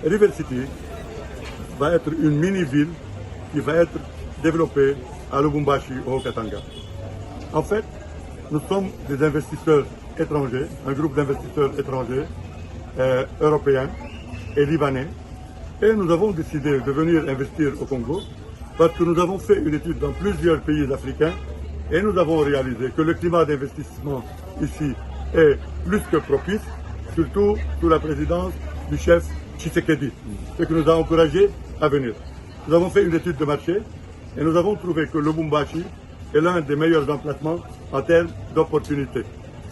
River City va être une mini-ville qui va être développée à Lubumbashi, au Katanga. En fait, nous sommes des investisseurs étrangers, un groupe d'investisseurs étrangers, européens et libanais, et nous avons décidé de venir investir au Congo parce que nous avons fait une étude dans plusieurs pays africains et nous avons réalisé que le climat d'investissement ici est plus que propice, surtout sous la présidence du chef Tshisekedi, ce qui nous a encouragés à venir. Nous avons fait une étude de marché et nous avons trouvé que Lubumbashi est l'un des meilleurs emplacements en termes d'opportunités.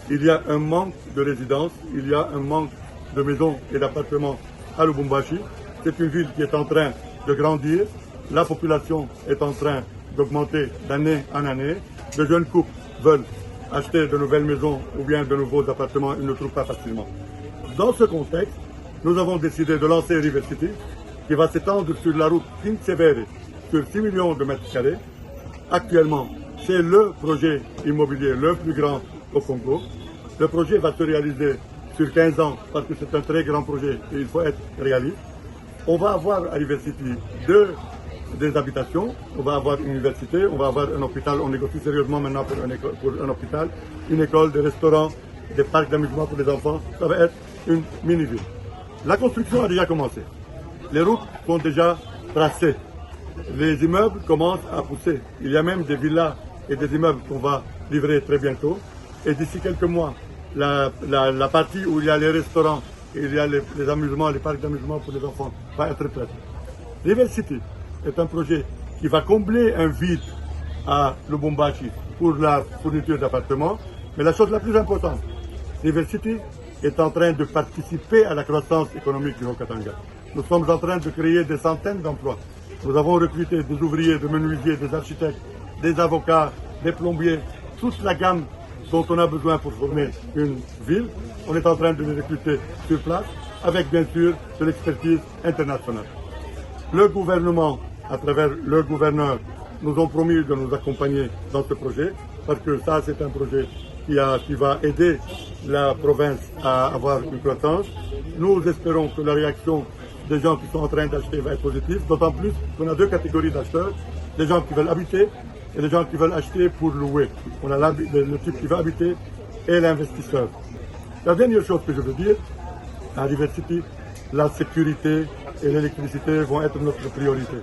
Il y a un manque de résidences, il y a un manque de maisons et d'appartements à Lubumbashi. C'est une ville qui est en train de grandir, la population est en train d'augmenter d'année en année. De jeunes couples veulent acheter de nouvelles maisons ou bien de nouveaux appartements, ils ne trouvent pas facilement. Dans ce contexte, nous avons décidé de lancer River City, qui va s'étendre sur la route Kinsevere, sur 6 millions de mètres carrés. Actuellement, c'est le projet immobilier le plus grand au Congo. Le projet va se réaliser sur 15 ans parce que c'est un très grand projet et il faut être réaliste. On va avoir à River City des habitations, on va avoir une université, on va avoir un hôpital, on négocie sérieusement maintenant pour un hôpital, une école, des restaurants, des parcs d'amusement pour les enfants. Ça va être une mini-ville. La construction a déjà commencé. Les routes sont déjà tracées. Les immeubles commencent à pousser. Il y a même des villas et des immeubles qu'on va livrer très bientôt. Et d'ici quelques mois, la partie où il y a les restaurants, et il y a les amusements, les parcs d'amusement pour les enfants va être prête. River City est un projet qui va combler un vide à Lubumbashi pour la fourniture d'appartements. Mais la chose la plus importante, River City est en train de participer à la croissance économique du Haut-Katanga. Nous sommes en train de créer des centaines d'emplois. Nous avons recruté des ouvriers, des menuisiers, des architectes, des avocats, des plombiers, toute la gamme dont on a besoin pour former une ville. On est en train de les recruter sur place, avec bien sûr de l'expertise internationale. Le gouvernement, à travers le gouverneur, nous ont promis de nous accompagner dans ce projet, parce que ça c'est un projet qui va aider la province à avoir une croissance. Nous espérons que la réaction des gens qui sont en train d'acheter va être positive, d'autant plus qu'on a deux catégories d'acheteurs, des gens qui veulent habiter et des gens qui veulent acheter pour louer. On a le type qui va habiter et l'investisseur. La dernière chose que je veux dire, à River City, la sécurité et l'électricité vont être notre priorité.